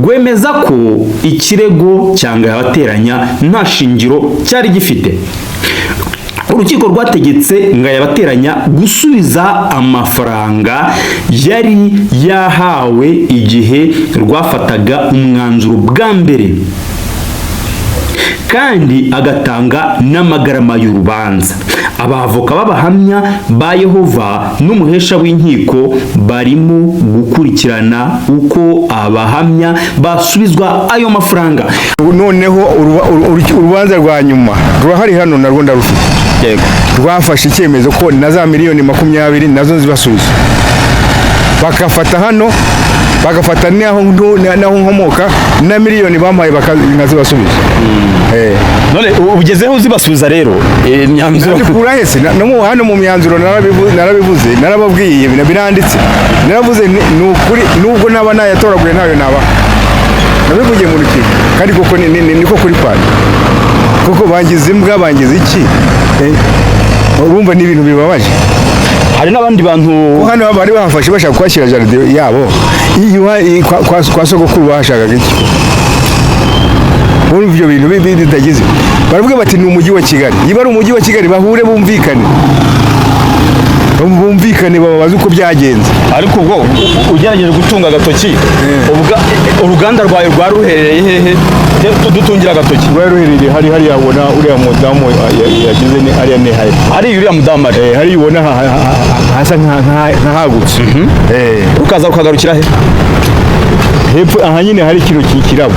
rwemeza ko ikirego cyanga yabateranya nta shingiro cyari gifite. Urukiko rwategetse Ngayabateranya gusubiza amafaranga yari yahawe igihe rwafataga umwanzuro bwa mbere, kandi agatanga n'amagarama y'urubanza. Abavoka b'abahamya ba Yehova n'umuhesha w'inkiko barimo gukurikirana uko abahamya basubizwa ayo mafaranga. Noneho urubanza rwa nyuma rurahari hano narwo ndarufite. Yego, rwafashe icyemezo ko na za miliyoni 20 nazo zibasubiza, bakafata hano bagafata naho nkomoka na miliyoni bampaye bakazibasubiza. None ugezeho uzibasubiza rero imyanzuro kura hese no hano mu myanzuro narabivuze narababwiye biranditse, naravuze n'ukuri nubwo naba nayatoraguye nayo naba nabivugiye mu rukiko, kandi koko niko kuri kwani kuko bangize imbwa bangize iki. Urumva ni ibintu bibabaje. Hari n'abandi bantu hano bari bafashe bashaka kwashyira jaride yabo kwa sogokuru bashakaga iki. Muri ibyo bintu bitagize baravuga bati ni umujyi wa Kigali, niba ari umujyi wa Kigali bahure bumvikane babaza uko byagenze. Ariko ubwo ugerageje gutunga agatoki uruganda rwayo rwaruherereye hehe? Dutungira agatoki rwaruherereye hari yabona uriya mudamu yagize ni hari uriya mudamu hari yibona hasa nkahagutse ukaza ukagarukira he hepfo aha nyine hari kino kirabo.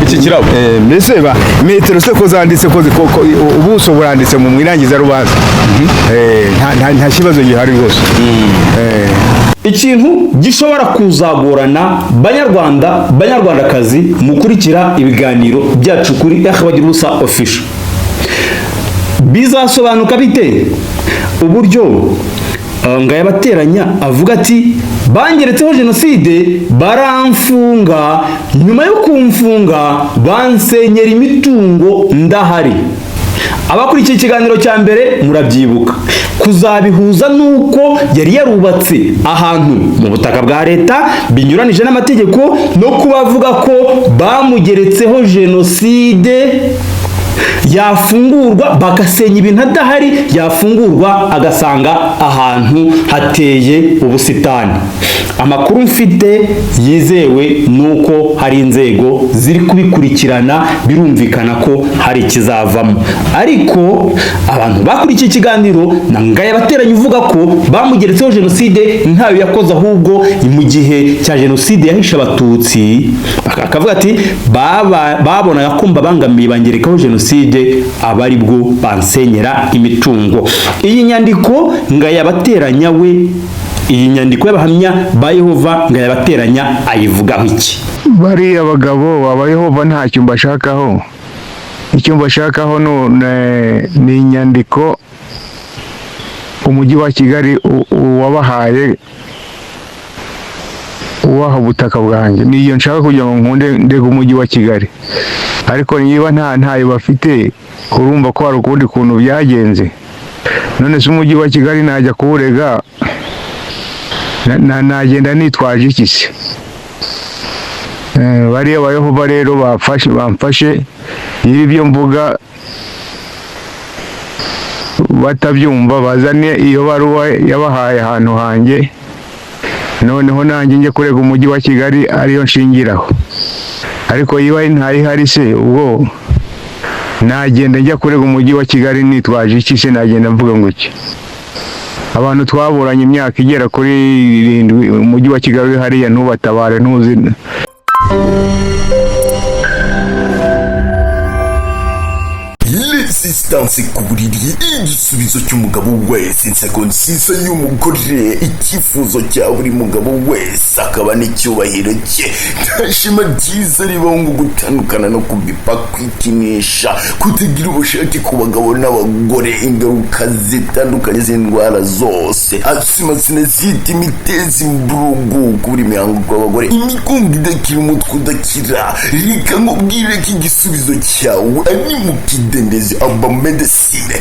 Iki kirabo mbese metero se ko zanditse ko ubuso buranditse mu mwirangiza rubanza. Nta kibazo gihari rwose. Ikintu gishobora kuzagorana banyarwandakazi mukurikira ibiganiro byacu kuri Bagiruwubusa official, bizasobanuka bite uburyo Ngayabateranya avuga ati bangeretseho jenoside baramfunga, nyuma yo kumfunga bansenyera imitungo ndahari. Abakurikiye ikiganiro cya mbere murabyibuka, kuzabihuza nuko yari yarubatse ahantu mu butaka bwa leta binyuranije n'amategeko, no kubavuga ko bamugeretseho jenoside yafungurwa bagasenya ibintu adahari, yafungurwa agasanga ahantu hateye ubusitani. Amakuru mfite yizewe nuko hari inzego ziri kubikurikirana, birumvikana ko hari ikizavamo. Ariko abantu bakurikiye ikiganiro na Ngayabateranya uvuga ko bamugeretseho jenoside ntayo yakoze, ahubwo mu gihe cya jenoside yahishe abatutsi, akavuga ati babonaga ko mbabangamiye bangerekaho jenoside abari bwo bansenyera imitungo. Iyi nyandiko Ngayabateranya we, iyi nyandiko y'abahamya ba Yehova Ngayabateranya ayivugaho iki? Bari abagabo aba Yehova ntacyo mbashakaho. Icyo mbashakaho ni inyandiko umujyi wa Kigali wabahaye uwaha ubutaka bwanjye, niyo nshaka kugira ngo nkunde ndega umujyi wa Kigali. Ariko niba ntayo bafite, urumva ko hari ukundi kuntu byagenze. None se umujyi wa Kigali najya kuwurega nagenda nitwaje iki se? Bariya ba Yehova rero bamfashe ibyo mvuga batabyumva, bazane iyo baruwa yabahaye ahantu hanjye, noneho nanjye njye kurega umujyi wa Kigali ariyo nshingiraho. Ariko yiba ntayihari se, ubwo nagenda njya kurega umujyi wa Kigali nitwaje iki se? Nagenda mvuga ngo iki? Abantu twaburanye imyaka igera kuri 7, umujyi wa Kigali hariya ntubatabare ntuzi. Resistance ku buriri, igisubizo cy'umugabo wese, inseko nziza y'umugore, icyifuzo cya buri mugabo wese akaba n'icyubahiro cye. Ntashima ryiza ribaho ngo gutandukana no kubipa, kwikinisha, kutagira ubushake ku bagabo n'abagore, ingaruka zitandukanye z'indwara zose, asima sinazita imitezi, imburugu, kubura imihango kw'abagore, imigongo idakira, umutwe udakira. Reka nkubwire ko igisubizo cyawe ari mu kidendezi Aba Medecine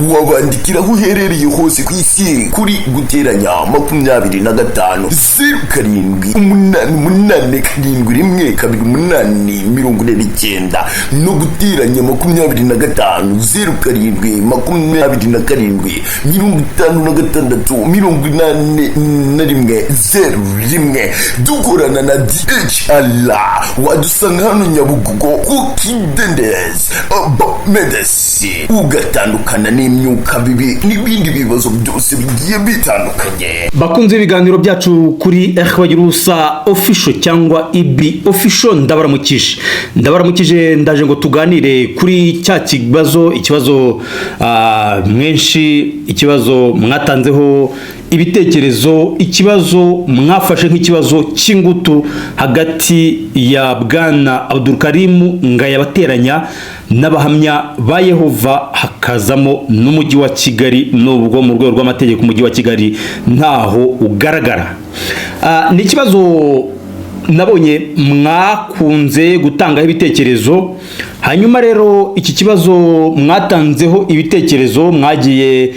wabandikira aho uherereye hose ku isi kuri guteranya 25 0788 no guteranya 25 07 dukorana na DHL wadusanga hano Nyabugogo ku Kidendezi. Aba Medecine ugatandukana n'imyuka bibi n'ibindi bibazo byose bigiye bitandukanye. Bakunze ibiganiro byacu kuri Bagirusa official cyangwa IB official, ndabaramukije ndaje ngo tuganire kuri cya ikibazo mwenshi, ikibazo mwatanzeho ibitekerezo, ikibazo mwafashe nk'ikibazo cy'ingutu hagati ya Bwana Abdulkarim Ngayabateranya n'abahamya ba Yehova, hakazamo n'umujyi wa Kigali, nubwo mu rwego rw'amategeko umujyi wa Kigali ntaho ugaragara. Ni ikibazo nabonye mwakunze gutangaho ibitekerezo, hanyuma rero iki kibazo mwatanzeho ibitekerezo, mwagiye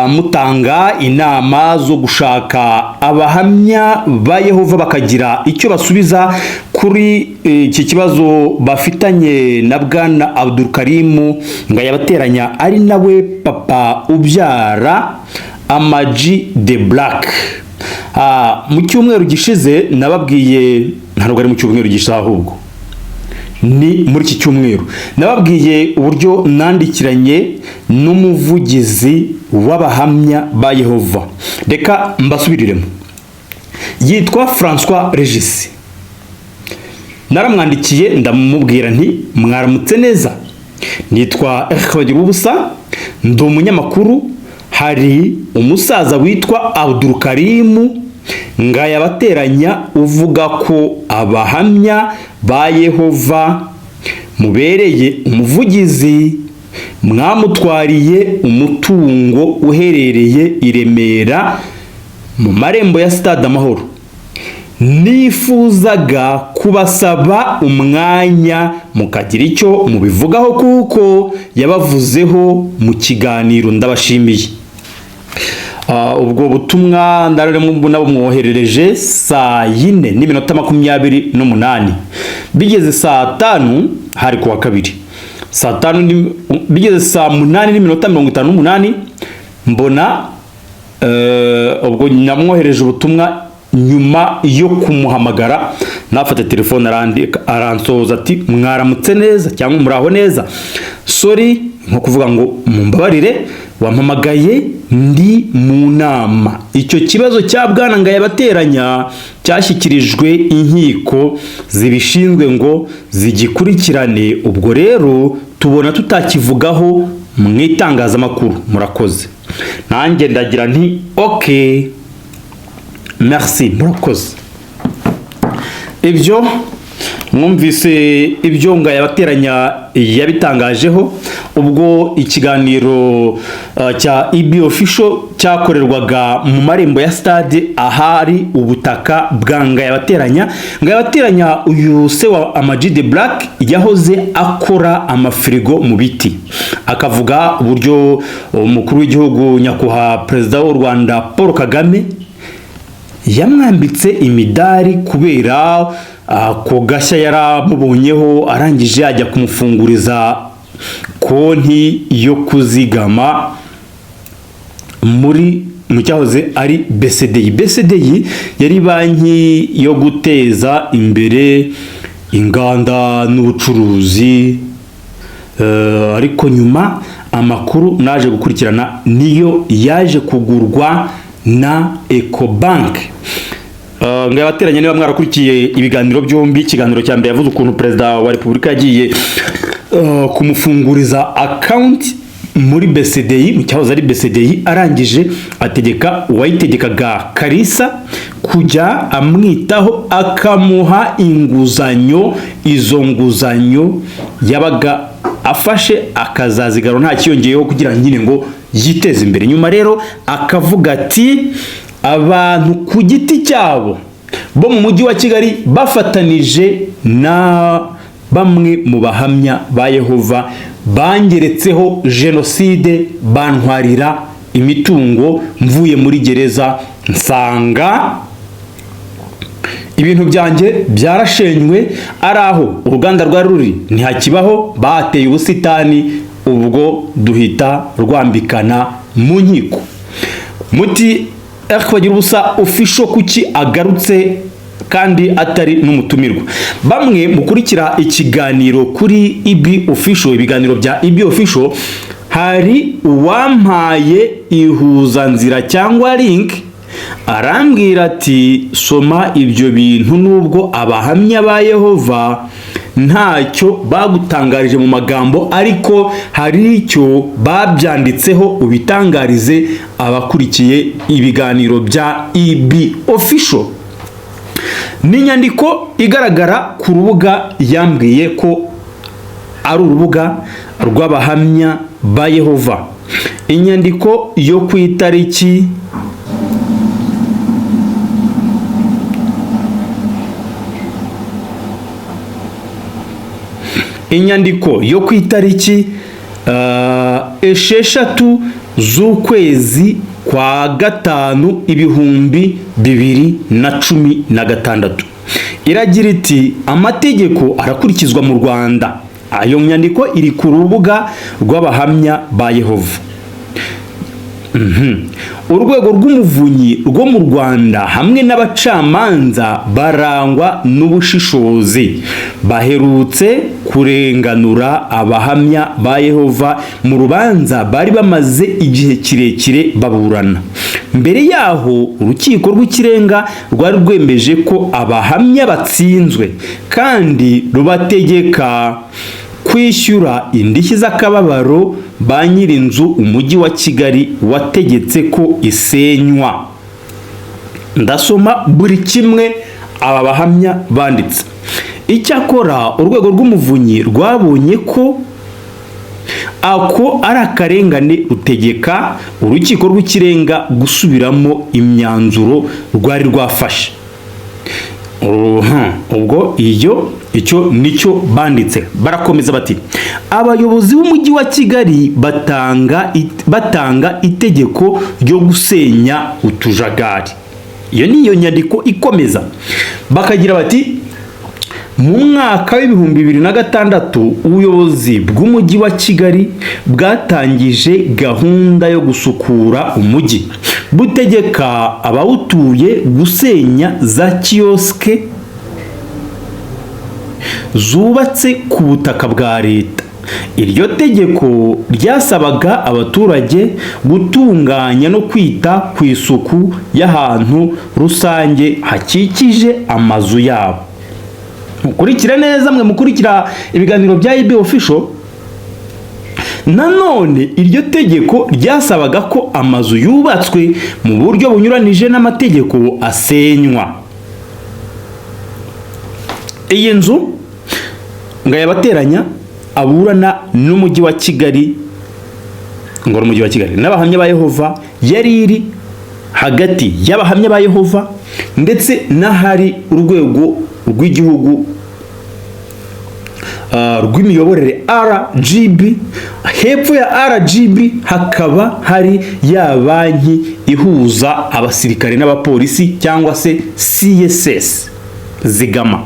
mutanga inama zo gushaka abahamya ba Yehova bakagira icyo basubiza kuri iki kibazo bafitanye na Bwana Abdulkarim Ngayabateranya, ari nawe papa ubyara Ama-G The Black. Mu cyumweru gishize nababwiye, ntabwo ari mu cyumweru gishize ahubwo ni muri iki cyumweru, nababwiye uburyo nandikiranye n'umuvugizi w'abahamya ba Yehova. Reka mbasubiriremo. Yitwa François Regis. Naramwandikiye ndamubwira nti mwaramutse neza, nitwa Bagirusa, ndi umunyamakuru. Hari umusaza witwa Abdulkarim Ngayabateranya uvuga ko abahamya ba Yehova mubereye umuvugizi, mwamutwariye umutungo uherereye i Remera mu marembo ya Stade Amahoro. Nifuzaga kubasaba umwanya mukagira icyo mubivugaho kuko yabavuzeho mu kiganiro. Ndabashimiye. Ubwo butumwa nabo mwoherereje saa 4:28. Bigeze saa 5 hari kuwa kabiri, saa 5 bigeze saa 8:58 mbona ubwo namwohereje ubutumwa. Nyuma yo kumuhamagara nafata telefone aransoza ati mwaramutse neza cyangwa muraho neza, sorry nko kuvuga ngo mumbabarire, wampamagaye ndi mu nama. Icyo kibazo cya Bwana Ngayabateranya cyashyikirijwe inkiko zibishinzwe ngo zigikurikirane, ubwo rero tubona tutakivugaho mu itangazamakuru. Murakoze. Nanjye ndagira nti okay, merci, murakoze. Ibyo mwumvise ibyo Ngayabateranya yabitangajeho ubwo ikiganiro cya IB official cyakorerwaga mu marembo ya stade ahari ubutaka bwa Ngayabateranya. Ngayabateranya uyu se wa Ama-G The Black yahoze akora amafirigo mu biti, akavuga uburyo umukuru w'igihugu nyakubahwa perezida w'u Rwanda Paul Kagame yamwambitse imidari kubera ko gashya yaramubonyeho, arangije ajya kumufunguriza konti yo kuzigama muri mu cyahoze ari BCDI. BCDI yari banki yo guteza imbere inganda n'ubucuruzi, ariko nyuma amakuru naje gukurikirana niyo yaje kugurwa na Ecobank. Ngayabateranya niba mwarakurikiye ibiganiro byombi, ikiganiro cya mbere yavuze ukuntu perezida wa Repubulika yagiye kumufunguriza account muri BCDI, mu cyahoze ari BCDI, arangije ategeka uwayitegekaga Kalisa kujya amwitaho akamuha inguzanyo. Izo nguzanyo yabaga afashe akazazigaro nta kiyongeyeho kugira nyine ngo yiteze imbere. Nyuma rero akavuga ati abantu ku giti cyabo bo mu mujyi wa Kigali bafatanije bamwe mu bahamya ba Yehova bangeretseho jenoside, bantwarira imitungo, mvuye muri gereza nsanga ibintu byanjye byarashenywe, ari aho uruganda rwari ruri ntihakibaho, bateye ubusitani, ubwo duhita rwambikana mu nkiko. Muti Bagira ubusa official kuki agarutse kandi atari n'umutumirwa? Bamwe mukurikira ikiganiro kuri IB official, ibiganiro bya IB official, hari uwampaye ihuzanzira cyangwa link, arambwira ati soma ibyo bintu nubwo abahamya ba Yehova ntacyo bagutangarije mu magambo, ariko hari icyo babyanditseho, ubitangarize abakurikiye ibiganiro bya IB official. Ni inyandiko igaragara ku rubuga yambwiye ko ari urubuga rw'abahamya ba Yehova. Inyandiko yo ku itariki esheshatu z'ukwezi kwa gatanu 2016 iragira iti amategeko arakurikizwa mu Rwanda. Ayo nyandiko iri ku rubuga rw'abahamya ba Yehova. Urwego rw'umuvunyi rwo mu Rwanda hamwe n'abacamanza barangwa n'ubushishozi, baherutse kurenganura abahamya ba Yehova mu rubanza bari bamaze igihe kirekire baburana. Mbere yaho urukiko rw'ikirenga rwari rwemeje ko abahamya batsinzwe kandi rubategeka kwishyura indishyi z'akababaro ba nyirinzu umujyi wa Kigali wategetse ko isenywa. Ndasoma buri kimwe aba bahamya banditse. Icyakora urwego rw'umuvunyi rwabonye ko ako ari akarengane, rutegeka urukiko rw'ikirenga gusubiramo imyanzuro rwari rwafashe. Ubwo icyo nicyo banditse. Barakomeza bati abayobozi b'umujyi wa Kigali batanga itegeko ryo gusenya utujagari. Iyo niyo nyandiko ikomeza. Bakagira bati mu mwaka w'2006 ubuyobozi bw'umujyi wa Kigali bwatangije gahunda yo gusukura umujyi, butegeka abawutuye gusenya za kioske zubatse ku butaka bwa leta. Iryo tegeko ryasabaga abaturage gutunganya no kwita ku isuku y'ahantu rusange hakikije amazu yabo. Mukurikira neza mwe mukurikira ibiganiro bya IB official. Nanone iryo tegeko ryasabaga ko amazu yubatswe mu buryo bunyuranije n'amategeko asenywa. Iyi nzu ngayabateranya aburana n'umujyi wa Kigali, ngoro umujyi wa Kigali n'abahamya ba Yehova yari iri hagati y'abahamya ba Yehova ndetse n'ahari urwego rw'igihugu rw'imiyoborere RGB. Hepfo ya RGB hakaba hari ya banki ihuza abasirikare n'abapolisi cyangwa se CSS Zigama.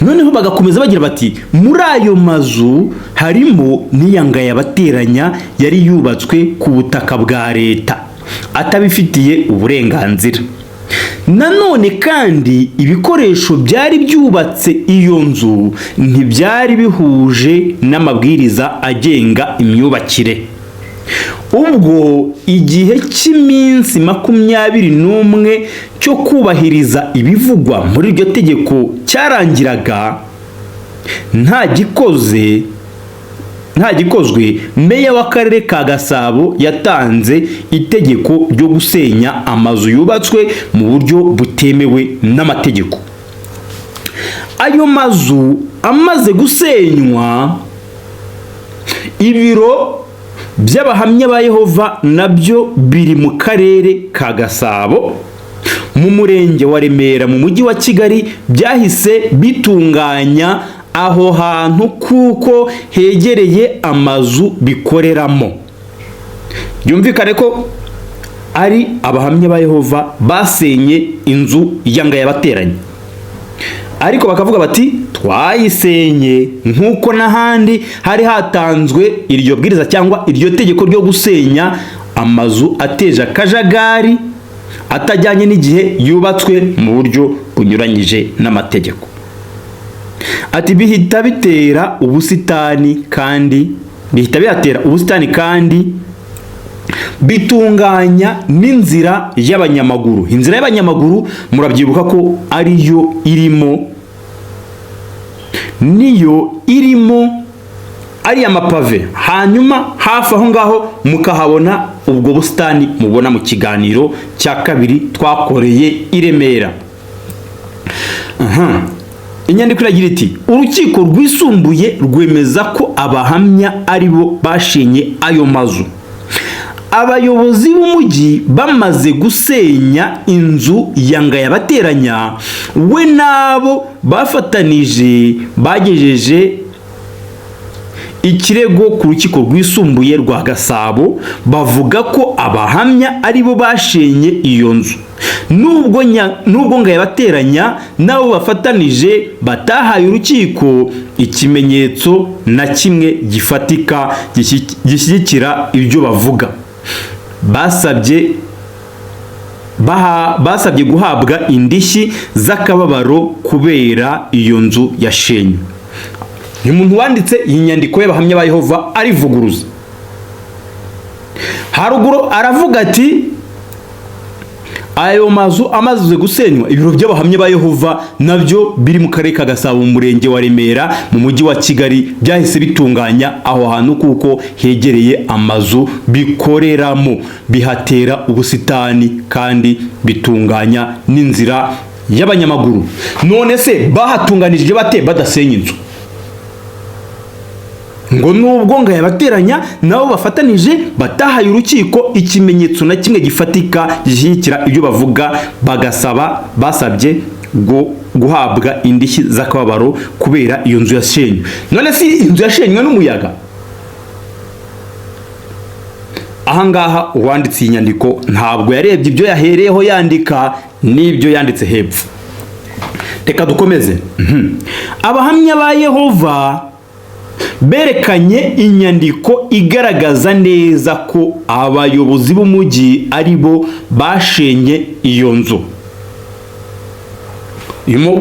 Noneho bagakomeza bagira bati muri ayo mazu harimo n'iyangaya bateranya yari yubatswe ku butaka bwa leta atabifitiye uburenganzira. Nanone kandi ibikoresho byari byubatse iyo nzu ntibyari bihuje n'amabwiriza agenga imyubakire. Ubwo igihe cy'iminsi 21 cyo kubahiriza ibivugwa muri iryo tegeko cyarangiraga, nta gikozwe, meya w'akarere ka Gasabo yatanze itegeko ryo gusenya amazu yubatswe mu buryo butemewe n'amategeko. Ayo mazu amaze gusenywa, ibiro by'abahamya ba Yehova nabyo biri mu karere ka Gasabo mu murenge wa Remera mu mujyi wa Kigali byahise bitunganya aho hantu kuko hegereye amazu bikoreramo. Byumvikane ko ari abahamya ba Yehova basenye inzu yanga yabateranye, ariko bakavuga bati twayisenye nk'uko n'ahandi hari hatanzwe iryo bwiriza cyangwa iryo tegeko ryo gusenya amazu ateje akajagari atajyanye n'igihe yubatswe mu buryo bunyuranyije n'amategeko. Ati bihita bitera ubusitani kandi bitunganya n'inzira y'abanyamaguru. Inzira y'abanyamaguru murabyibuka ko ariyo irimo ari amapave, hanyuma hafi aho ngaho mukahabona ubwo busitani mubona mu kiganiro cya kabiri twakoreye i Remera. Inyandiko iragira iti urukiko rwisumbuye rwemeza ko abahamya aribo bashenye ayo mazu. Abayobozi b'umujyi bamaze gusenya inzu yanga yabateranya, we nabo bafatanije bagejeje ikirego ku rukiko rwisumbuye rwa Gasabo bavuga ko abahamya aribo bashenye iyo nzu, nubwo nga yabateranya nabo bafatanije batahaye urukiko ikimenyetso na kimwe gifatika gishyigikira ibyo bavuga. Basabye guhabwa indishyi z'akababaro kubera iyo nzu yashenywe. Ni umuntu wanditse iyi nyandiko y'abahamya ba Yehova arivuguruza. Haruguru aravuga ati ayo mazu amaze gusenywa, ibiro by'abahamya ba Yehova nabyo biri mu karere ka Gasabo mu murenge wa Remera mu mujyi wa Kigali byahise bitunganya aho hantu kuko hegereye amazu bikoreramo, bihatera ubusitani kandi bitunganya n'inzira y'abanyamaguru. None se bahatunganije bate badasenya inzu? Ngo nubwo nga yabateranya nabo bafatanije batahaye urukiko ikimenyetso na kimwe gifatika gishyigikira ibyo bavuga, basabye guhabwa indishyi z'akababaro kubera iyo nzu yashenywe. None si inzu yashenywe n'umuyaga? Ahangaha uwanditse iyi nyandiko ntabwo yarebye ibyo yahereyeho yandika n'ibyo yanditse hepfo. Reka dukomeze. Abahamya ba Yehova berekanye inyandiko igaragaza neza ko abayobozi b'umujyi aribo bashenye iyo nzu.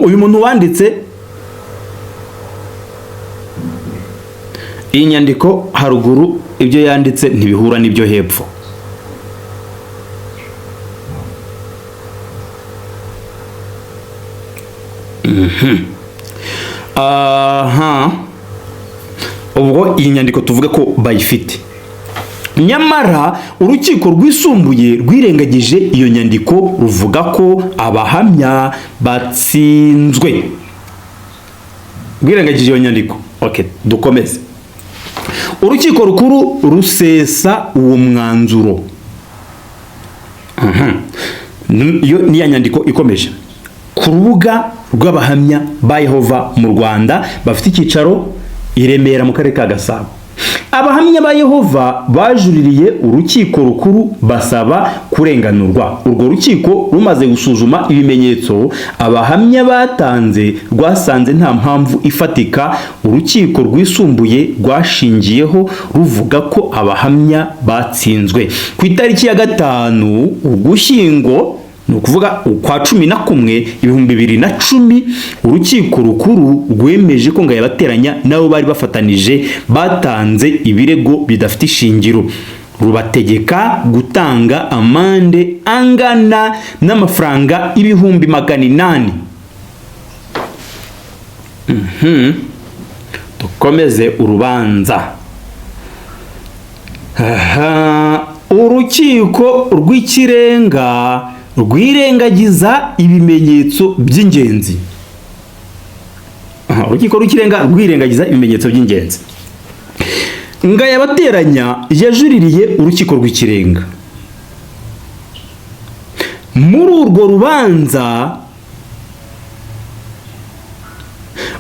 Uyu muntu wanditse iyi nyandiko haruguru ibyo yanditse ntibihura n'ibyo hepfo. Ubwo iyi nyandiko tuvuga ko bayifite, nyamara urukiko rwisumbuye rwirengagije iyo nyandiko ruvuga ko abahamya batsinzwe. Rwirengagije iyo nyandiko. Okay, dukomeze. Urukiko rukuru rusesa uwo mwanzuro. Iyo ni ya nyandiko ikomeje. Ku rubuga rw'abahamya ba Yehova mu Rwanda bafite icyicaro i Remera mu karere ka Gasabo. Abahamya ba Yehova bajuririye urukiko rukuru basaba kurenganurwa. Urwo rukiko rumaze gusuzuma ibimenyetso abahamya batanze rwasanze nta mpamvu ifatika urukiko rwisumbuye rwashingiyeho ruvuga ko abahamya batsinzwe. Ku itariki ya 5 Ugushyingo, ni ukuvuga kwa 11/2010, urukiko rukuru rwemeje ko nga yabateranya nabo bari bafatanije batanze ibirego bidafite ishingiro, rubategeka gutanga amande angana n'amafaranga 800,000. Dukomeze urubanza. Urukiko rw'ikirenga rwirengagiza ibimenyetso by'ingenzi. Urukiko rw'ikirenga rwirengagiza ibimenyetso by'ingenzi. Nga yabateranya yajuririye urukiko rw'ikirenga. muri urwo rubanza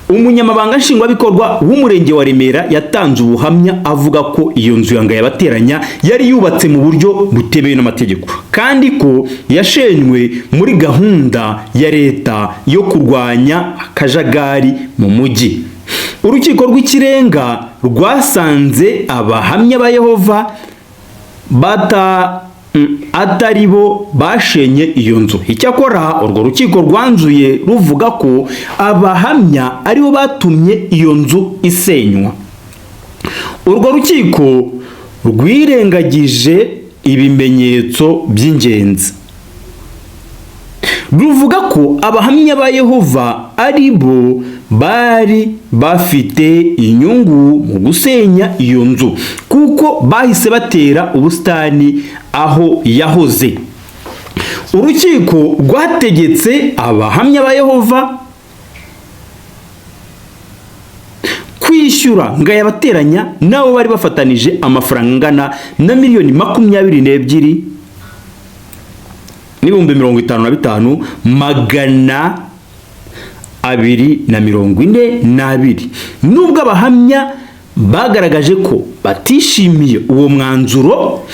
umunyamabanga nshingwabikorwa w'umurenge wa Remera yatanze ubuhamya avuga ko iyo nzu ya Ngayabateranya yari yubatse mu buryo butemewe n'amategeko kandi ko yashenywe muri gahunda ya leta yo kurwanya akajagari mu mujyi. Urukiko rw'ikirenga rwasanze abahamya ba Yehova atari bo bashenye iyo nzu. Icyakora urwo rukiko rwanzuye ruvuga ko abahamya aribo batumye iyo nzu isenywa. Urwo rukiko rwirengagije ibimenyetso by'ingenzi. Ruvuga ko abahamya ba Yehova ari bo bari bafite inyungu mu gusenya iyo nzu kuko bahise batera ubusitani aho yahoze. Urukiko rwategetse abahamya ba Yehova kwishyura Ngayabateranya nabo bari bafatanije amafaranga angana na miliyoni 22 n'ibihumbi 55 magana 242. Nubwo abahamya bagaragaje ko batishimiye uwo mwanzuro,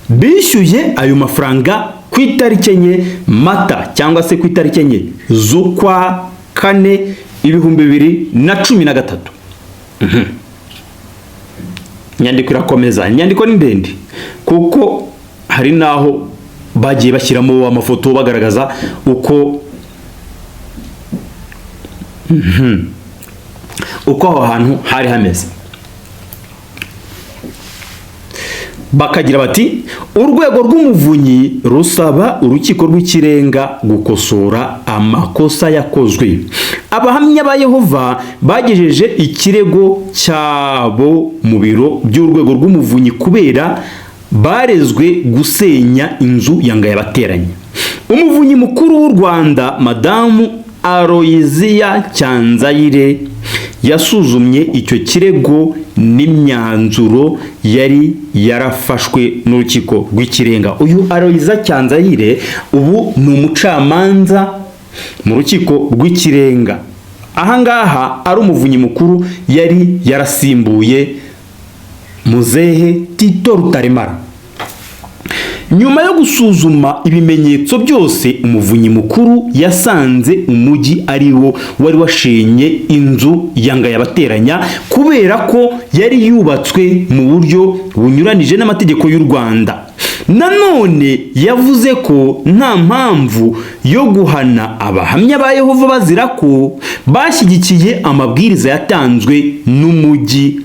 bishyuye ayo mafaranga ku itariki 4 Mata cyangwa se ku itariki 4 z'ukwa 4 2013. Inyandiko irakomeza, inyandiko ni ndende kuko hari naho bagiye bashyiramo amafoto bagaragaza uko aho hantu hari hameze. Bakagira bati urwego rw'umuvunyi rusaba urukiko rw'ikirenga gukosora amakosa yakozwe. Abahamya ba Yehova bagejeje ikirego cyabo mu biro by'urwego rw'umuvunyi kubera barezwe gusenya inzu ya Ngayabateranya. Umuvunyi mukuru w'u Rwanda Madamu Aloysia Cyanzayire yasuzumye icyo kirego n'imyanzuro yari yarafashwe n'urukiko rw'ikirenga. Uyu Aloysia Cyanzayire ubu ni umucamanza mu rukiko rw'ikirenga. Ahangaha ari umuvunyi mukuru yari yarasimbuye Muzehe Tito Rutaremara. Nyuma yo gusuzuma ibimenyetso byose, umuvunyi mukuru yasanze umujyi ari wo wari washenye inzu ya Ngayabateranya kubera ko yari yubatswe mu buryo bunyuranije n'amategeko y'u Rwanda. Nanone yavuze ko nta mpamvu yo guhana abahamya ba Yehova bazira ko bashyigikiye amabwiriza yatanzwe n'umujyi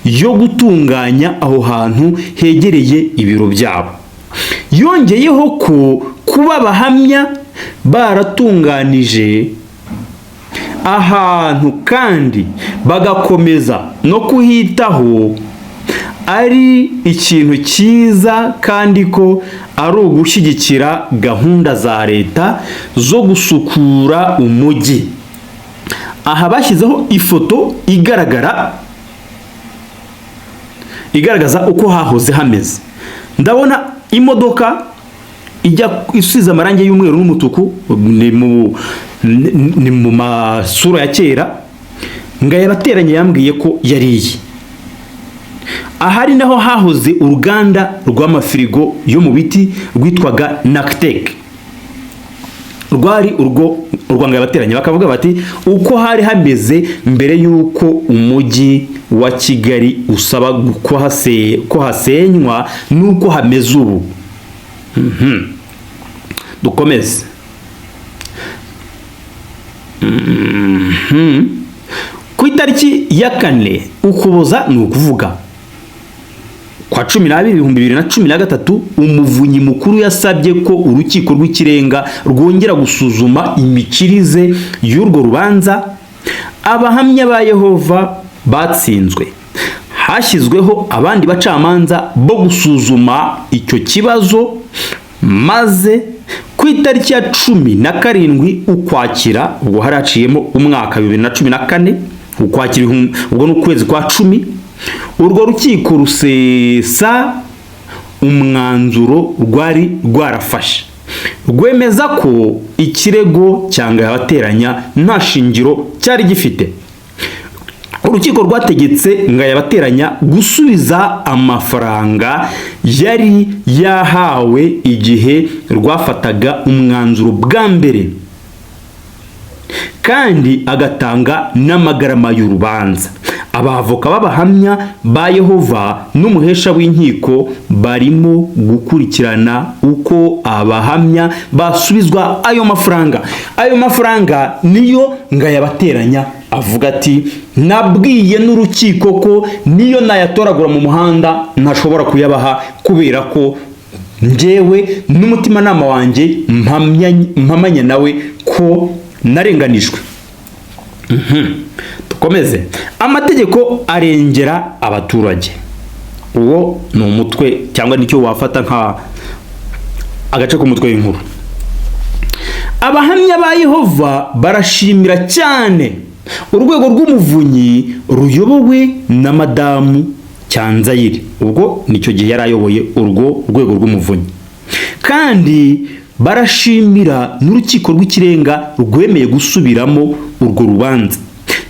yo gutunganya aho hantu hegereye ibiro byabo. Yongeyeho ko kuba abahamya baratunganije ahantu kandi bagakomeza no kuhitaho ari ikintu cyiza kandi ko ari ugushyigikira gahunda za leta zo gusukura umujyi. Aha bashyizeho ifoto igaragaza uko hahoze hameze. Ndabona imodoka ijya isize amarangi y'umweru n'umutuku, ni mu masura ya kera. Ngayabateranya yambwiye ko yariye. Ahari naho hahoze uruganda rw'amafirigo yo mu biti rwitwaga Nactec. Rwari urwo Ngayabateranya. Bakavuga bati uko hari hameze mbere y'uko umujyi wa Kigali usaba ko hasenywa nuko hameze ubu. Dukomeze. Ku itariki ya 4 Ukuboza, ni ukuvuga kwa 12/2013, umuvunyi mukuru yasabye ko urukiko rw'ikirenga rwongera gusuzuma imikirize y'urwo rubanza. Abahamya ba Yehova batsinzwe. Hashyizweho abandi bacamanza bo gusuzuma icyo kibazo, maze ku itariki ya 17 Ukwakira, ubwo haraciyemo umwaka 2014, Ukwakira ubwo ni ukwezi kwa 10, urwo rukiko rusesa umwanzuro rwari rwarafashe. rwemeza ko ikirego cya Ngayabateranya nta shingiro cyari gifite. Urukiko rwategetse Ngayabateranya gusubiza amafaranga yari yahawe igihe rwafataga umwanzuro bwa mbere, kandi agatanga n'amagarama y'urubanza. Abavoka b'abahamya ba Yehova n'umuhesha w'inkiko barimo gukurikirana uko abahamya basubizwa ayo mafaranga. Ayo mafaranga niyo Ngayabateranya avuga ati nabwiye n'urukiko ko niyo nayatoragura mu muhanda ntashobora kuyabaha kubera ko njyewe n'umutimanama wanjye mpamanya nawe ko narenganijwe. Dukomeze. Amategeko arengera abaturage. Uwo ni umutwe cyangwa nicyo wafata nka agace k'umutwe w'inkuru. Abahamya ba Yehova barashimira cyane urwego rw'umuvunyi ruyobowe na Madamu Cyanzayire. Ubwo nicyo gihe yari ayoboye urwo rwego rw'umuvunyi, kandi barashimira n'urukiko rw'ikirenga rwemeye gusubiramo urwo rubanza.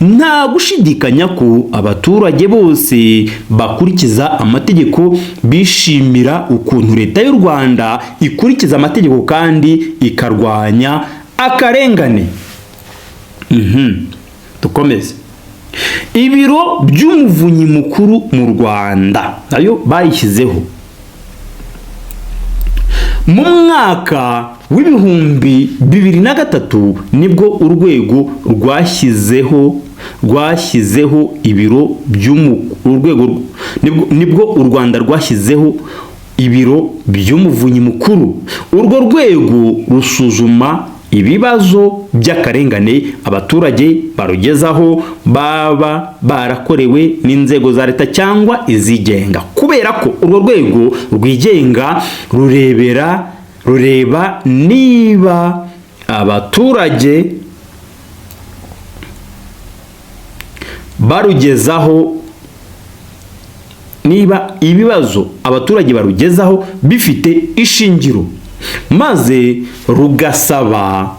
Nta gushidikanya ko abaturage bose bakurikiza amategeko bishimira ukuntu leta y'u Rwanda ikurikiza amategeko kandi ikarwanya akarengane. Dukomeze. Ibiro by'umuvunyi mukuru mu Rwanda nayo bayishyizeho mu mwaka w'ibihumbi 2003 nibwo urwego rwashyizeho ibiro by'urwego nibwo u Rwanda rwashyizeho ibiro by'umuvunyi mukuru. Urwo rwego rusuzuma ibibazo by'akarengane abaturage barugezaho baba barakorewe n'inzego za leta cyangwa izigenga, kubera ko urwo rwego rwigenga rureba niba abaturage barugezaho, niba ibibazo abaturage barugezaho bifite ishingiro, maze rugasaba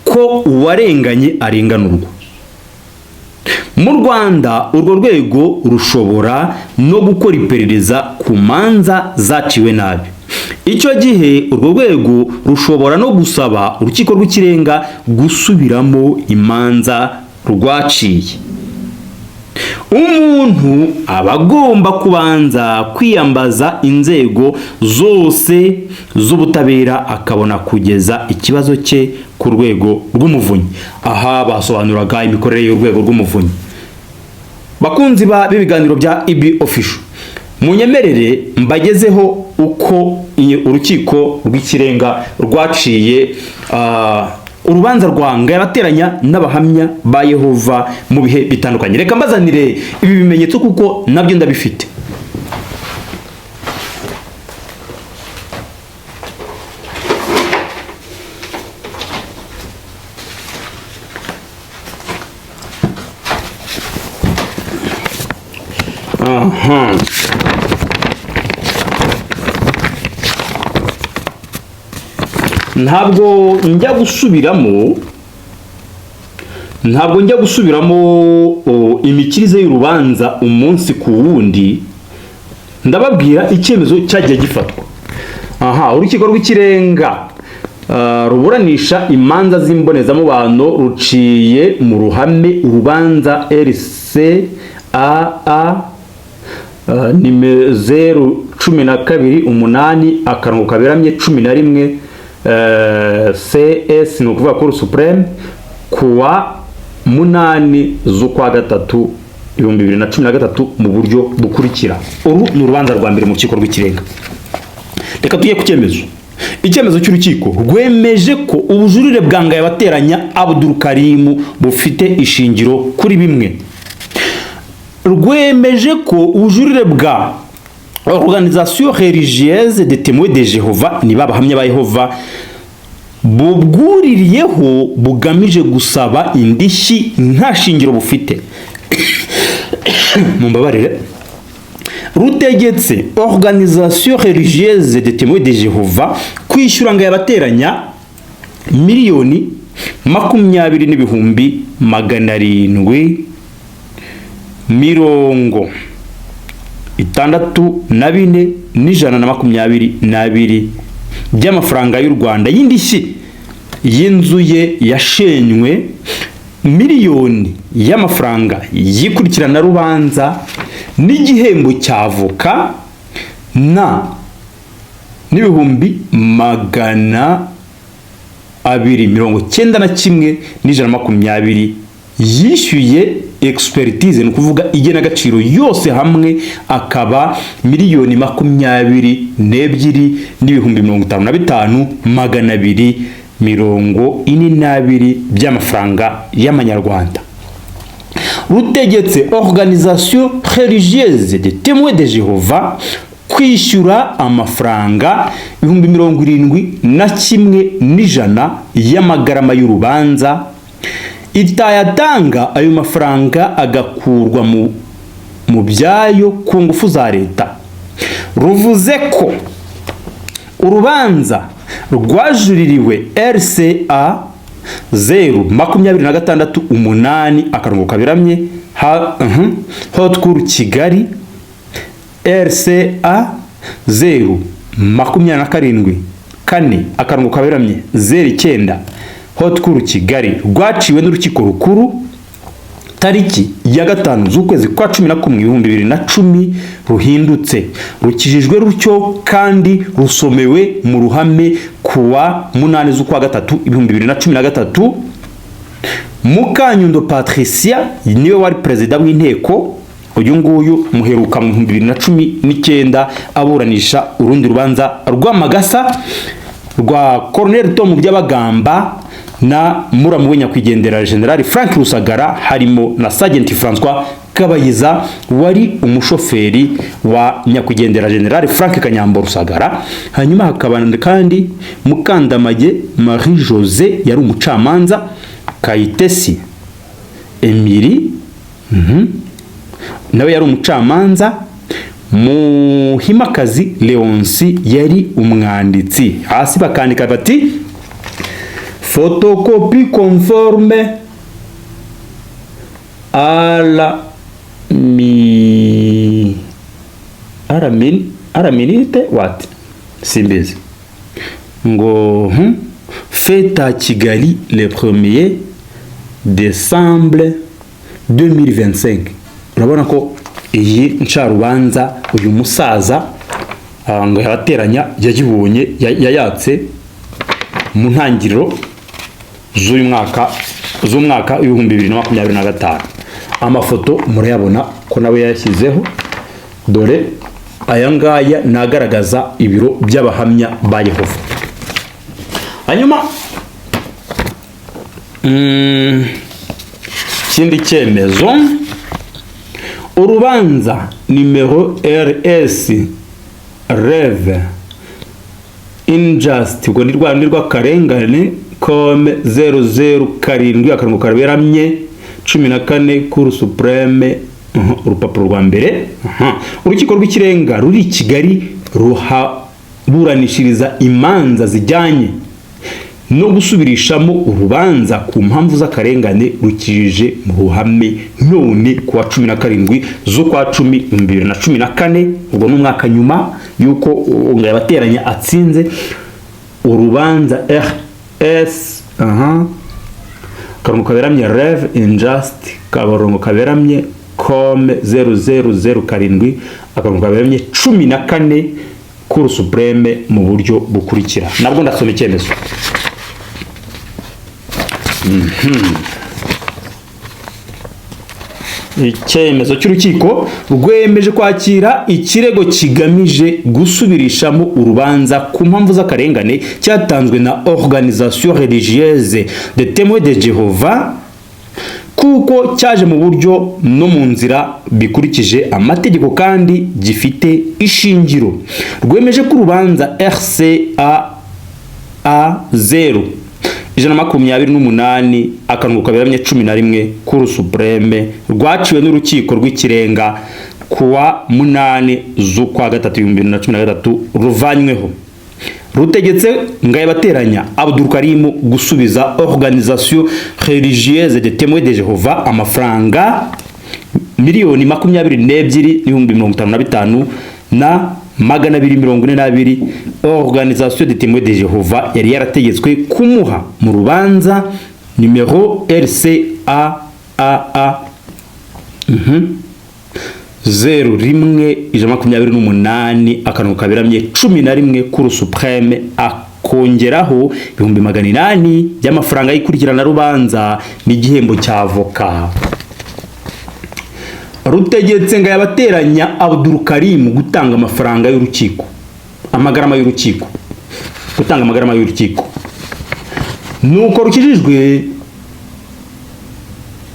ko uwarenganye arenganurwa. Mu Rwanda urwo rwego rushobora no gukora iperereza ku manza zaciwe nabi. Icyo gihe urwo rwego rushobora no gusaba urukiko rw'ikirenga gusubiramo imanza rwaciye. Umuntu aba agomba kubanza kwiyambaza inzego zose z'ubutabera akabona kugeza ikibazo cye ku rwego rw'umuvunyi. Aha basobanuraga imikorere y'urwego rw'umuvunyi. Bakunzi b'ibiganiro bya IB Official, munyemerere mbagezeho uko urukiko rw'ikirenga rwaciye urubanza rwa Ngayabateranya n'abahamya ba Yehova mu bihe bitandukanye. Reka mbazanire ibi bimenyetso kuko nabyo ndabifite. Ntabwo njya gusubiramo imikirize y'urubanza umunsi ku wundi, ndababwira icyemezo cyagiye gifatwa. Urukiko rw'ikirenga ruburanisha imanza z'imbonezamubano ruciye mu ruhame urubanza RCAA nimero 012/8/11 CS ni ukuvuga Cour Supreme kuwa 8 z'ukwa gatatu 2013 mu buryo bukurikira. Uru ni urubanza rwa mbere mu rukiko rw'ikirenga. Reka tujye ku cyemezo. Icyemezo cy'urukiko rwemeje ko ubujurire bwa Ngayabateranya Abdul Karim bufite ishingiro kuri bimwe. Rwemeje ko ubujurire bwa Organisation religieuse des témoins de Jéhovah ni babahamya ba Yehova bubwuririyeho bugamije gusaba indishyi nta shingiro bufite. Mumbabarire. rutegetse organisation religieuse de témoins de Jehova kwishyura ngo yabateranya miliyoni 20,644,122 by'amafaranga y'u Rwanda y'indishyi y'inzu ye yashenywe, miliyoni y'amafaranga yikurikirana rubanza n'igihembo cy'avoka n'ibihumbi 291,120 yishyuye expertise, ni ukuvuga igenagaciro yose hamwe akaba miliyoni 22,255,242 by'amafaranga y'amanyarwanda. Rutegetse organisation religieuse de témoins de Jehova kwishyura amafaranga 71,100 y'amagarama y'urubanza, itayatanga ayo mafaranga agakurwa mu byayo ku ngufu za leta. Ruvuze ko urubanza rwajuririwe RCA 026/8 Haute Cour Kigali, RCA 027/4/09 Haute Cour Kigali, rwaciwe n'urukiko rukuru tariki ya 5 z'ukwezi kwa 11/2010 ruhindutse, rukijijwe rutyo kandi rusomewe mu ruhame kuwa 8 z'ukwa 3/2013. Mukanyundo Patricia niwe wari perezida w'inteko. Uyu nguyu muheruka mu 2019 aburanisha urundi rubanza rw'amagasa rwa Colonel Tom Byabagamba na muramu we nyakwigendera General Frank Rusagara, harimo na Sergeant François Kabayiza wari umushoferi wa nyakwigendera General Frank Kanyambo Rusagara. Hanyuma hakaba kandi Mukandamage Marie Jose yari umucamanza, Kayitesi Emily nawe yari umucamanza, Muhimakazi Leonci yari umwanditsi. Hasi bakandika bati photocopie conforme à la minute what simbizi ngo fait à Kigali le 1er décembre 2025. Urabona ko iyi nsharubanza uyu musaza ngo yarateranya yagibonye yayatse mu ntangiriro z'umwaka 2025. Amafoto murayabona ko nawe yashyizeho, dore aya ngaya nagaragaza ibiro by'abahamya ba Yehova. Hanyuma kindi cyemezo, urubanza numero RS Reve Injust ngo ni rwa karengane comme 007/14 Cour Supreme, urupapuro rwa mbere. Urukiko rw'ikirenga ruri Kigali ruhaburanishiriza imanza zijyanye no gusubirishamo urubanza ku mpamvu z'akarengane rukijije mu ruhame none kuwa 17 z'ukwa 10/2014. ubwo n'umwaka nyuma yuko yabateranya atsinze urubanza RS karongo kaberamye Reve Injust kaborongo kaberamye comme 0007 akarongo kaberamye 14 Cour Supreme mu buryo bukurikira. Nabwo ndasoma icyemezo. Icyemezo cy'urukiko rwemeje kwakira ikirego kigamije gusubirishamo urubanza ku mpamvu z'akarengane cyatanzwe na Organisation religieuse de témoins de Jehova, kuko cyaje mu buryo no mu nzira bikurikije amategeko kandi gifite ishingiro. Rwemeje ko urubanza RCA 0/128 akarongo kaberamye 11 Cour Supreme rwaciwe n'urukiko rw'ikirenga kuwa 8 z'ukwa gatatu 2013 ruvanyweho, rutegetse Ngayabateranya Abdul Karim gusubiza Organisation Religieuse des Témoins de Jéhovah amafaranga miliyoni 22,55 na 242 Organisation des Témoins de Jéhovah yari yarategetswe kumuha mu rubanza numero RCAAA 0128 akarongo kaberamye 11 kuri Supreme, akongeraho 800 by'amafaranga yikurikirana rubanza n'igihembo cy'avoka. Rutegetse Ngayabateranya Abdul Karim gutanga amafaranga y'urukiko, amagarama y'urukiko, gutanga amagarama y'urukiko. Nuko rukijijwe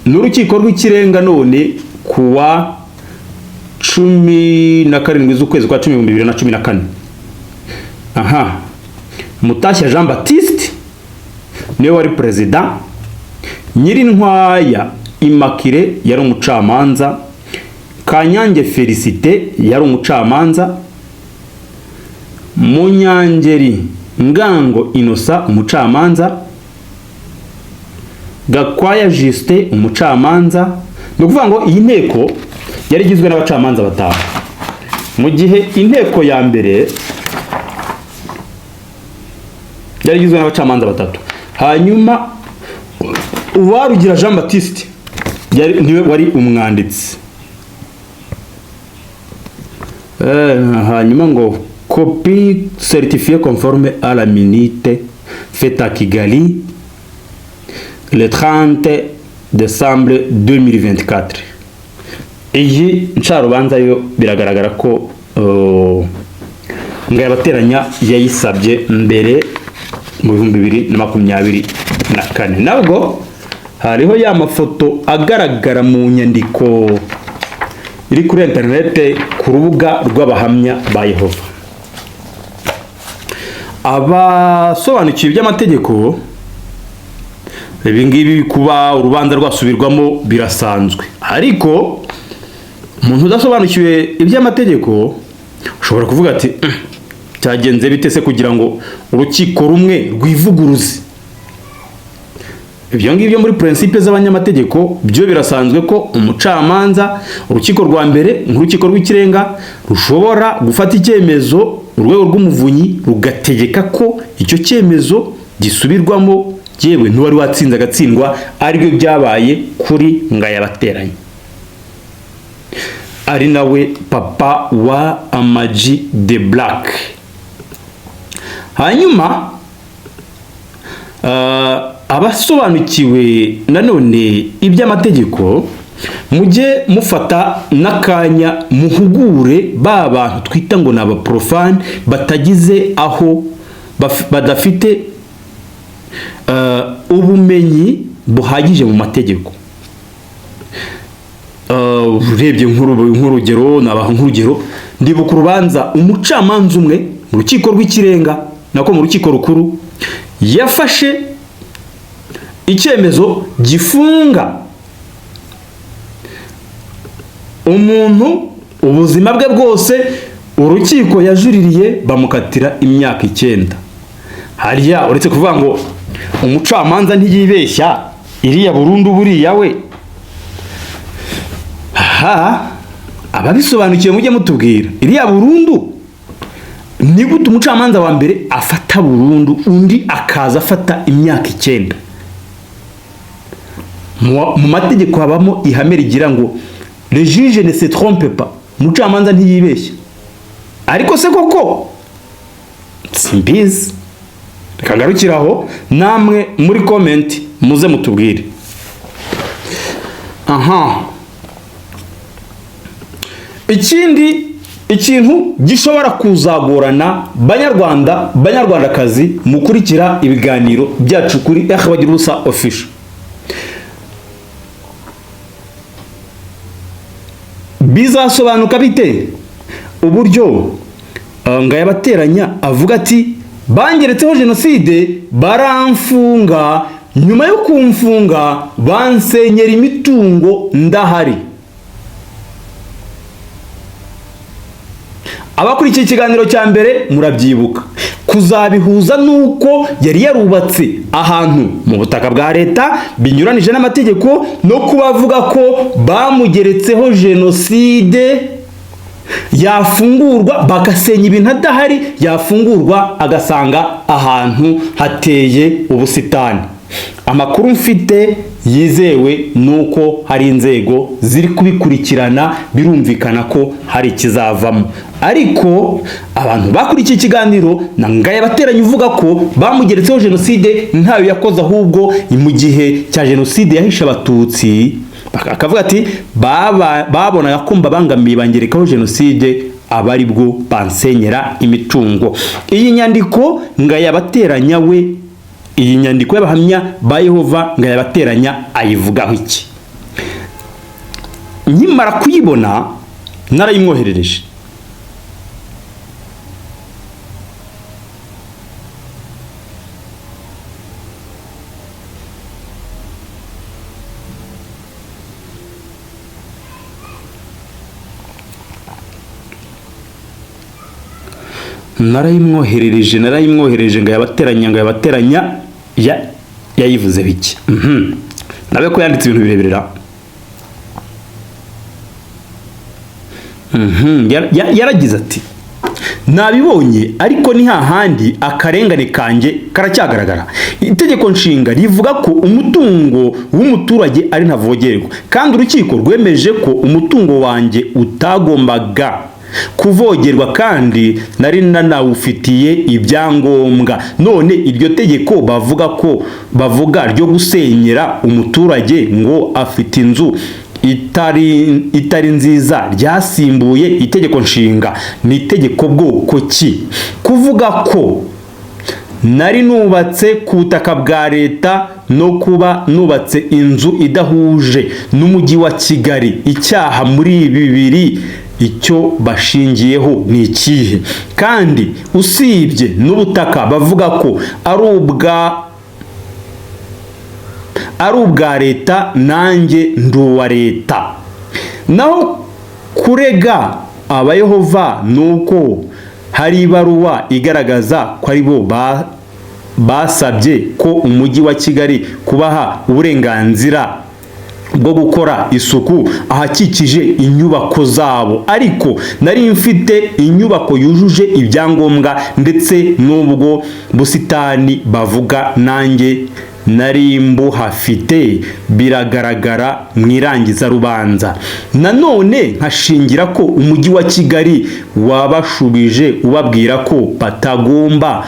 n'urukiko rw'ikirenga none kuwa 17 z'ukwezi kwa 10 2014. Mutashya Jean Baptiste niwe wari president, Nyirintwaya Immaculée yari umucamanza, Kanyange Félicité yari umucamanza, Munyangeri Ngango Innocent umucamanza, Gakwaya Justin umucamanza. No kuvuga ngo iyi nteko yari igizwe n'abacamanza batanu, mu gihe inteko ya mbere yari igizwe n'abacamanza batatu. Hanyuma Uwarugira Jean Baptiste niwe wari umwanditsi. Hanyuma ngo copie certifiée conforme à la minute faite à Kigali le 30 décembre 2024. Iyi ncarubanza yo biragaragara ko Ngayabateranya yayisabye mbere mu 2024. Nabwo hariho ya mafoto agaragara mu nyandiko iri kuri internet ku rubuga rw'abahamya ba Yehova. Abasobanukiwe by'amategeko, ibi ngibi kuba urubanza rwasubirwamo birasanzwe, ariko umuntu udasobanukiwe iby'amategeko ushobora kuvuga ati cyagenze bite se kugira ngo urukiko rumwe rwivuguruze. Ibyo ngibyo muri principe z'abanyamategeko byo birasanzwe ko umucamanza, urukiko rwa mbere nk'urukiko rw'ikirenga rushobora gufata icyemezo, urwego rw'umuvunyi rugategeka ko icyo cyemezo gisubirwamo, yewe n'uwari watsinze agatsindwa. Aribyo byabaye kuri Ngayabateranya, ari nawe papa wa Amaji The Black. Hanyuma abasobanukiwe nanone iby'amategeko, mujye mufata n'akanya muhugure ba bantu twita ngo ni abaprofane batagize aho badafite ubumenyi buhagije mu mategeko. Urebye nk'urugero, nabaha nk'urugero, ndibuka urubanza umucamanza umwe mu rukiko rw'ikirenga nako mu rukiko rukuru yafashe icyemezo gifunga umuntu ubuzima bwe bwose. Urukiko yajuririye bamukatira imyaka 9. Hariya uretse kuvuga ngo umucamanza ntiyibeshya, iriya burundu buriya we. Ababisobanukiye mujye mutubwira, iriya burundu ni gute umucamanza wa mbere afata burundu undi akaza afata imyaka 9? Mu mategeko habamo ihame rigira ngo le juge ne se trompe pas, umucamanza ntiyibeshya. Ariko se koko simbizi, reka ngarukiraho, namwe muri comment muze mutubwire. Ikintu gishobora kuzagorana banyarwandakazi mukurikira ibiganiro byacu kuri Bagiruwubusa official, bizasobanuka bite uburyo Ngayabateranya avuga ati bangeretseho jenoside baramfunga, nyuma yo kumfunga bansenyera imitungo ndahari. abakurikiye ikiganiro cya mbere murabyibuka, kuzabihuza nuko yari yarubatse ahantu mu butaka bwa leta binyuranije n'amategeko, no kubavuga ko bamugeretseho jenoside, yafungurwa bagasenya ibintu adahari, yafungurwa agasanga ahantu hateye ubusitani. Amakuru mfite yizewe nuko hari inzego ziri kubikurikirana, birumvikana ko hari ikizavamo. Ariko abantu bakurikiye ikiganiro na Ngayabateranya uvuga ko bamugeretseho jenoside ntayo yakoze, ahubwo mu gihe cya jenoside yahishe abatutsi, bakavuga ati babonaga ko mbabangamiye bangerekaho jenoside, aba ari bwo bansenyera imitungo. Iyi nyandiko Ngayabateranya we, iyi nyandiko y'abahamya ba Yehova Ngayabateranya ayivugaho iki? Nkimara kuyibona narayimwoherereje. narayimwoherereje Ngayabateranya yayivuze biki? Nabe ko yanditse ibintu birebera. Yaragize ati, nabibonye ariko ni hahandi akarengane kanjye karacyagaragara. Itegeko nshinga rivuga ko umutungo w'umuturage ari ntavogerwa, kandi urukiko rwemeje ko umutungo wanjye utagombaga kuvogerwa kandi nari nanawufitiye ibyangombwa. None iryo tegeko bavuga ryo gusenyera umuturage ngo afite inzu itari nziza ryasimbuye itegeko nshinga, ni itegeko bwoko ki? Kuvuga ko nari nubatse ku butaka bwa leta no kuba nubatse inzu idahuje n'umujyi wa Kigali, icyaha muri ibi bibiri icyo bashingiyeho ni ikihe? Kandi usibye n'ubutaka bavuga ko ari ubwa leta, nanjye nduwa leta. Naho kurega abayehova nuko hari ibaruwa igaragaza ko ari bo basabye ko umujyi wa Kigali kubaha uburenganzira bwo gukora isuku ahakikije inyubako zabo, ariko nari mfite inyubako yujuje ibyangombwa ndetse n'ubwo busitani bavuga nanjye nari mbuhafite, biragaragara mu irangiza rubanza. Nanone nkashingira ko umujyi wa Kigali wabashubije ubabwira ko batagomba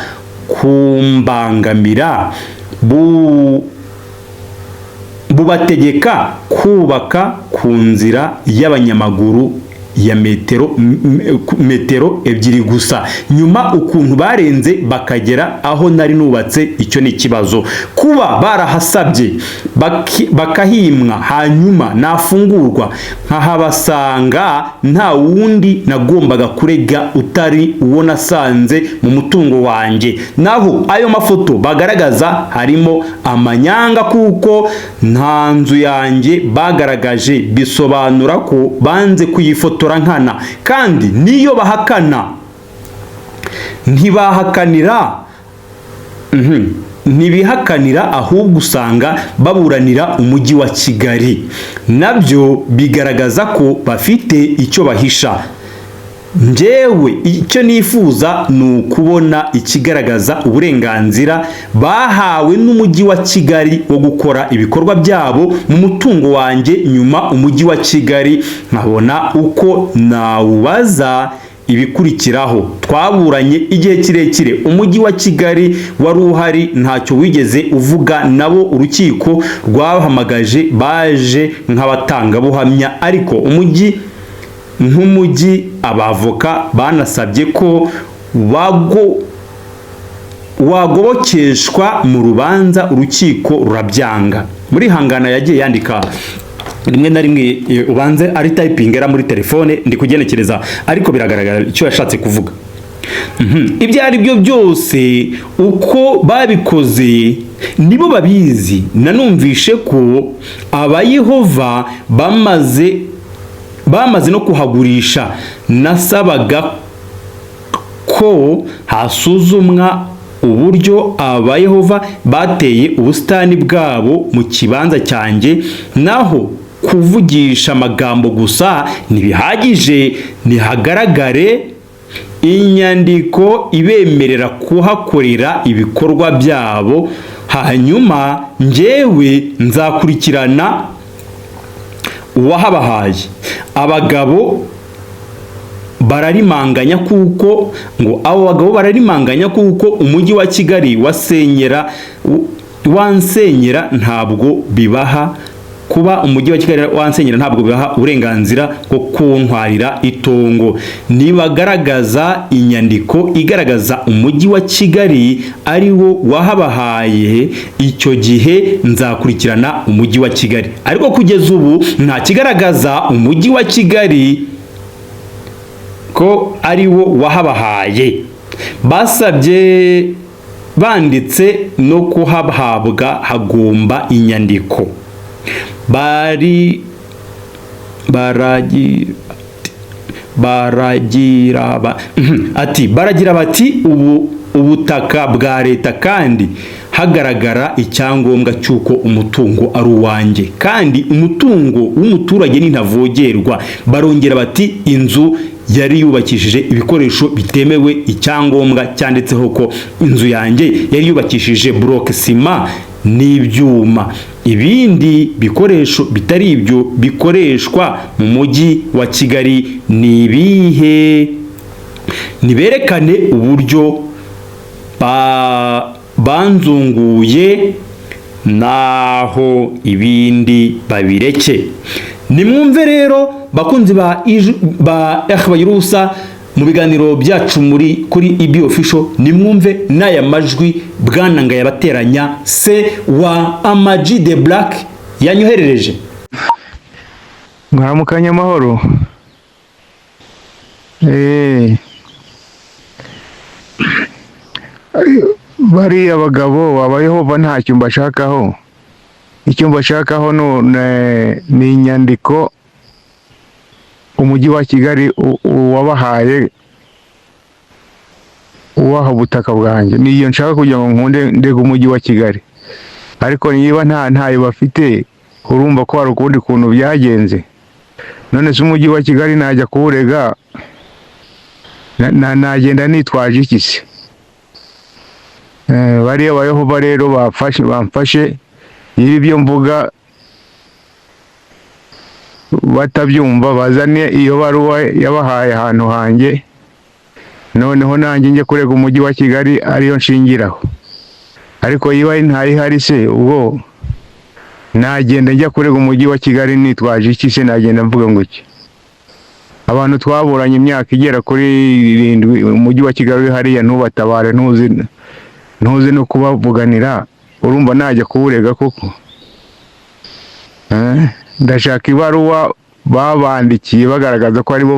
kumbangamira, bubategeka kubaka ku nzira y'abanyamaguru ya metero ebyiri gusa. Nyuma ukuntu barenze bakagera aho nari nubatse, icyo ni ikibazo. Kuba barahasabye bakahimwa, hanyuma nafungurwa nkahabasanga, nta wundi nagombaga kurega utari uwo nasanze mu mutungo wanjye. Naho ayo mafoto bagaragaza harimo amanyanga, kuko nta nzu yanjye bagaragaje, bisobanura ko banze kuyifotora nkana. Kandi niyo bahakana ntibihakanira, ahubwo usanga baburanira umujyi wa Kigali. Nabyo bigaragaza ko bafite icyo bahisha. Njyewe icyo nifuza ni ukubona ikigaragaza uburenganzira bahawe n'umujyi wa Kigali wo gukora ibikorwa byabo mu mutungo wanjye. Nyuma umujyi wa Kigali nkabona uko nawubaza ibikurikiraho. Twaburanye igihe kirekire, umujyi wa Kigali wari uhari, ntacyo wigeze uvuga. Nabo urukiko rwabahamagaje, baje nk'abatangabuhamya, ariko nk'umujyi abavoka banasabye ko wagobokeshwa mu rubanza, urukiko rurabyanga. Muri hangana yagiye yandika rimwe na rimwe, ubanze ari typing era muri telefone, ndi kugenekereza, ariko biragaragara icyo yashatse kuvuga. Ibyo ari byo byose uko babikoze nibo babizi. Nanumvishe ko abayehova bamaze no kuhagurisha. Nasabaga ko hasuzumwa uburyo abayehova bateye ubusitani bwabo mu kibanza cyanjye, naho kuvugisha amagambo gusa ntibihagije, nihagaragare inyandiko ibemerera kuhakorera ibikorwa byabo, hanyuma njyewe nzakurikirana uwahabahaye. Abagabo bararimanganya kuko umujyi wa Kigali wansenyera ntabwo bibaha kuba umujyi wa Kigali wansenyera ntabwo bibaha uburenganzira bwo kuntwarira itongo. Nibagaragaza inyandiko igaragaza umujyi wa Kigali ari wo wahabahaye, icyo gihe nzakurikirana umujyi wa Kigali. Ariko kugeza ubu nta kigaragaza umujyi wa Kigali ko ari wo wahabahaye. Basabye banditse no kuhahabwa hagomba inyandiko. Baragira bati ubutaka bwa leta kandi hagaragara icyangombwa cy'uko umutungo ari uwanjye, kandi umutungo w'umuturage ntavogerwa. Barongera bati inzu yari yubakishije ibikoresho bitemewe, icyangombwa cyanditseho ko inzu yanjye yari yubakishije block sima n'ibyuma. Ibindi bikoresho bitari ibyo bikoreshwa mu mujyi wa Kigali ni ibihe? Niberekane uburyo banzunguye, naho ibindi babireke. Nimwumve rero bakunzi ba Bagiruwubusa mu biganiro byacu kuri EB Official, nimwumve n'aya majwi Bwana Ngayabateranya se wa Ama-G The Black yanyoherereje. Mwaramukanye amahoro. Bari abagabo abayehova ntacyo mbashakaho. Icyo mbashakaho ni inyandiko umujyi wa Kigali wabahaye, uwaha ubutaka bwanjye. Niyo nshaka kugira ngo nkunde ndega umujyi wa Kigali. Ariko niba ntayo bafite, urumva ko hari ukundi kuntu byagenze. None se umujyi wa Kigali najya kuwurega, nagenda nitwaje iki se? Bari abayehova rero bamfashe ibyo mvuga batabyumva, bazane iyo baruwa yabahaye ahantu hanjye, noneho nanjye njye kurega umujyi wa Kigali ariyo nshingiraho. Ariko yiba ntayihari se, ubwo nagenda njya kurega umujyi wa Kigali nitwaje iki se? Nagenda mvuga ngo iki? Abantu twaburanye imyaka igera kuri 7, umujyi wa Kigali hariya ntubatabare, ntuzi no kubavuganira, urumva najya kuwurega koko? Ndashaka ibaruwa babandikiye bagaragaza ko aribo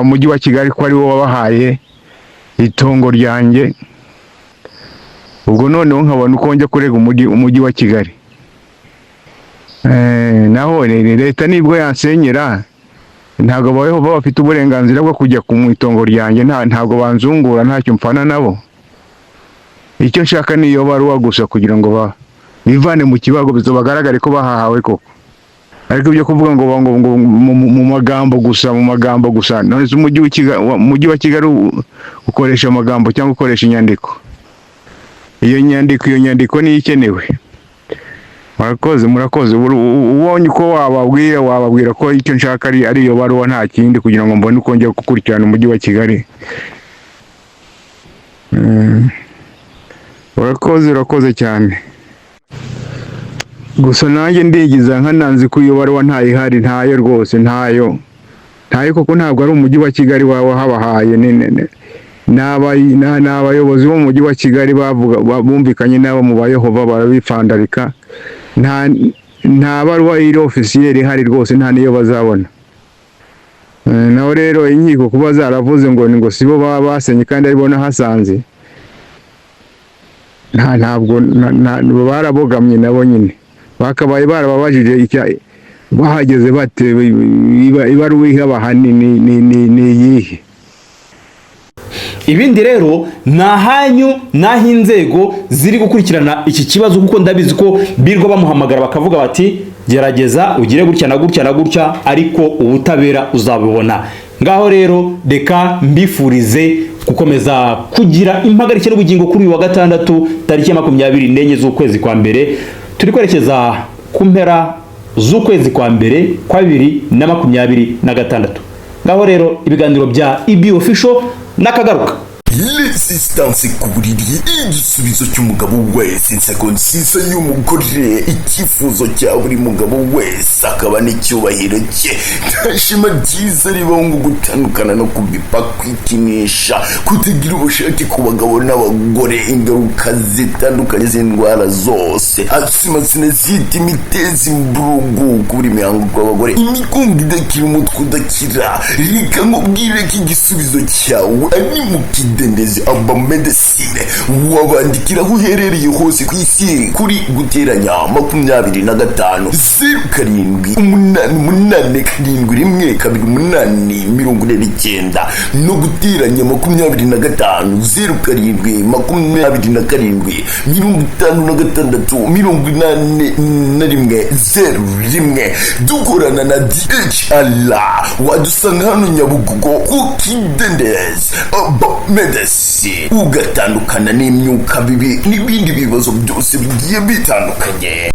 umujyi wa Kigali ko ariwo wabahaye itongo ryanjye. Ubwo noneho nkabona uko njya kurega umujyi wa Kigali. Naho leta nibwo yansenyera, ntabwo abayehova bafite uburenganzira bwo kujya ku itongo ryanjye, ntabwo banzungura, ntacyo mpfana nabo. Icyo nshaka ni iyo baruwa gusa kugira ngo bivane mu kibago, bagaragare ko bahahawe koko. Ariko ibyo kuvuga ngo mu magambo gusa, none umujyi wa Kigali ukoresha amagambo cyangwa ukoresha inyandiko? Iyo nyandiko niyo ikenewe. Murakoze. Ubonye uko wababwira ko icyo nshaka ari iyo baruwa, nta kindi, kugira ngo mbone uko njya gukurikirana umujyi wa Kigali. Urakoze cyane. Gusa nanjye ndigiza nkananzi ko iyo baruwa ntayihari, ntayo rwose, ntayo koko. Ntabwo ari umujyi wa Kigali wahabahaye, n'abayobozi bo mu mujyi wa Kigali bumvikanye n'abo mu bayehova barabifandarika. Nta baruwa iri ofisiyeri ihari rwose, nta niyo bazabona. Naho rero inkiko kuba zaravuze ngo sibo baba basenye kandi aribo nahasanze, ntabwo barabogamye nabo nyine. Bakabaye barababajije bahageze bate ibaruwa ihabaha ni iyihe? Ibindi rero ni ahanyu n'aho inzego ziri gukurikirana iki kibazo, kuko ndabizi ko birwa bamuhamagara bakavuga bati gerageza ugire gutya na gutya na gutya, ariko ubutabera uzabibona. Ngaho rero reka mbifurize gukomeza kugira impagarike n'ubugingo kuri uyu wa gatandatu tariki ya 24 z'ukwezi kwa mbere. Turi kwerekeza ku mpera z'ukwezi kwa mbere kwa 2026. Ngaho rero ibiganiro bya EB Official nakagaruka. Resistance ku buriri, igisubizo cy'umugabo wese, inseko nziza y'umugore, icyifuzo cya buri mugabo wese akaba n'icyubahiro cye. Ntashima ryiza ribaho ngo gutandukana no kubipa, kwikinisha, kutagira ubushake ku bagabo n'abagore, ingaruka zitandukanye z'indwara zose, asimazina zita imitezi, imburugu, kubura imihango kw'abagore, imigongo idakira, umutwe udakira. Reka nkubwire ko igisubizo cyawe ari mu kidendezi aba medecine. Wabandikira aho uherereye hose ku isi kuri guteranya 25 0788 no guteranya 25 0757 dukorana na DHL. Wadusanga hano Nyabugogo ku kidendezi aba medecine, ugatandukana n'imyuka bibi n'ibindi bibazo byose bigiye bitandukanye.